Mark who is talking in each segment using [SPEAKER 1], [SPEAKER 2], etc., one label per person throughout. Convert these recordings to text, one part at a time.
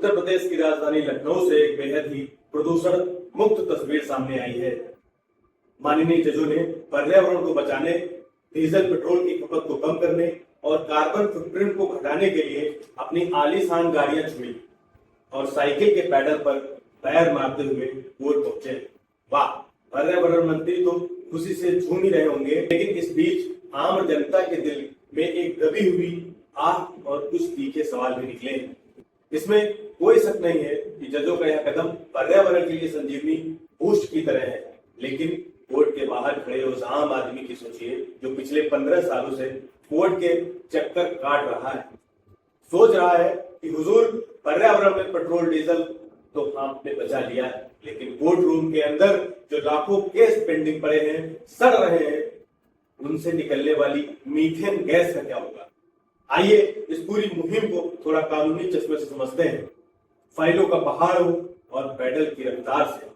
[SPEAKER 1] उत्तर प्रदेश की राजधानी लखनऊ से एक बेहद ही प्रदूषण मुक्त तस्वीर सामने आई है। माननीय जजों ने पर्यावरण को बचाने, डीजल पेट्रोल की खपत को कम करने और कार्बन फुटप्रिंट को घटाने के लिए अपनी आलीशान गाड़ियां छोड़ी और साइकिल के पैडल पर पैर मारते हुए कोर्ट पहुंचे। वाह, पर्यावरण मंत्री तो खुशी से झूम ही रहे होंगे, लेकिन इस बीच आम जनता के दिल में एक दबी हुई आह और कुछ तीखे सवाल भी निकले। इसमें कोई शक नहीं है कि जजों का यह कदम पर्यावरण के लिए संजीवनी बूस्ट की तरह है, लेकिन कोर्ट के बाहर खड़े उस आम आदमी की सोचिए जो पिछले 15 सालों से कोर्ट के चक्कर काट रहा है, सोच रहा है कि हुजूर पर्यावरण में पेट्रोल डीजल तो आपने बचा लिया है, लेकिन कोर्ट रूम के अंदर जो लाखों केस पेंडिंग पड़े हैं, सड़ रहे हैं, उनसे निकलने वाली मीथेन गैस का क्या होगा। आइए इस पूरी मुहिम को थोड़ा कानूनी चश्मे से समझते हैं, फाइलों का पहाड़ हो और पैडल की रफ्तार से।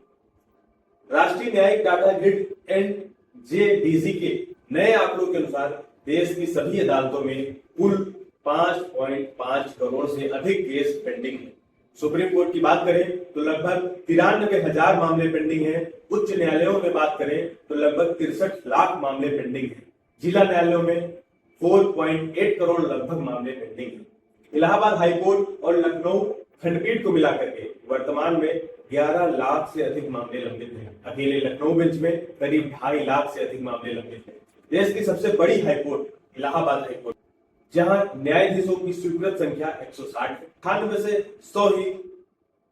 [SPEAKER 1] राष्ट्रीय न्यायिक डाटा ग्रिड एनजेडीसी के नए आंकड़ों के अनुसार देश की सभी अदालतों में कुल 5.5 करोड़ से अधिक केस पेंडिंग है। सुप्रीम कोर्ट की बात करें तो लगभग 93,000 मामले पेंडिंग हैं। उच्च न्यायालयों में बात करें तो लगभग 63 लाख मामले पेंडिंग हैं। जिला न्यायालयों में 4.8 करोड़ लगभग मामले पेंडिंग हैं। इलाहाबाद हाईकोर्ट और लखनऊ खंडपीठ को मिलाकर के वर्तमान में 11 लाख से अधिक मामले लंबित हैं। अकेले लखनऊ बेंच में करीब 2.5 लाख से अधिक मामले लंबित हैं। देश की सबसे बड़ी हाईकोर्ट इलाहाबाद हाईकोर्ट, जहां न्यायाधीशों की स्वीकृत संख्या 160 है। 98 से 100 ही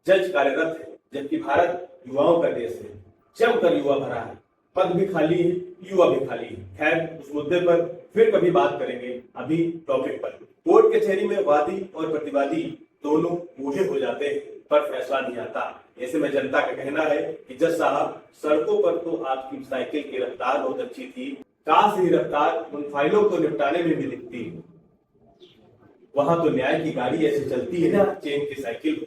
[SPEAKER 1] जज कार्यरत है, जबकि भारत युवाओं का देश है, जमकर युवा भरा है, पद भी खाली है, युवा भी खाली है। खैर, उस मुद्दे पर फिर कभी बात करेंगे। अभी टॉपिक पर। कोर्ट कचहरी में वादी और प्रतिवादी दोनों बूढ़े हो जाते हैं, पर फैसला नहीं आता। ऐसे में जनता का कहना है कि जज साहब, सड़कों पर तो आपकी साइकिल की रफ्तार बहुत अच्छी थी, काश ही रफ्तार उन फाइलों को निपटाने में भी दिखती। वहां तो न्याय की गाड़ी ऐसे चलती है ना, चेन की साइकिल,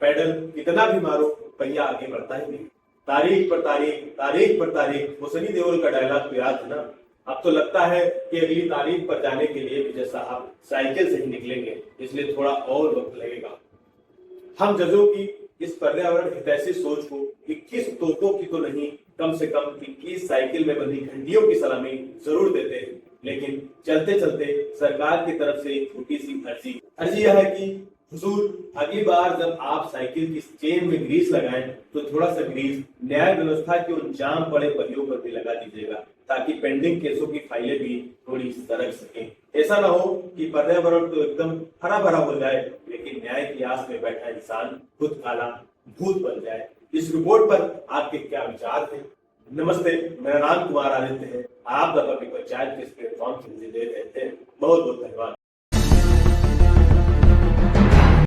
[SPEAKER 1] पैडल कितना भी मारो पहिया आगे बढ़ता ही नहीं। तारीख पर तारीख, तारीख पर तारीख, वो सनी देओल का डायलॉग तो याद है ना। अब तो लगता है कि अगली तारीख पर जाने के लिए विजय साहब साइकिल से ही निकलेंगे, इसलिए थोड़ा और वक्त लगेगा। हम जजों की इस पर्यावरण हितैषी सोच को 21 तोपों की तो नहीं, कम से कम 21 साइकिल में बंधी घंटियों की सलामी जरूर देते हैं, लेकिन चलते चलते सरकार की तरफ से एक छोटी सी अर्जी यह है कि हुजूर, अगली बार जब आप साइकिल की चेन में ग्रीस लगाएं तो थोड़ा सा ग्रीस न्याय व्यवस्था के उन जाम पड़े पहियों पर भी लगा दीजिएगा, ताकि पेंडिंग केसों की फाइलें भी थोड़ी सरक सकें। ऐसा ना हो कि पर्यावरण तो एकदम हरा भरा हो जाए, लेकिन न्याय की आस में बैठा इंसान खुद काला भूत बन जाए। इस रिपोर्ट पर आपके क्या विचार थे? नमस्ते, मेरा नाम कुमार आदित्य है। आप द पब्लिक पंचायत के इस प्लेटफॉर्म से मुझे दे रहे थे। बहुत बहुत धन्यवाद।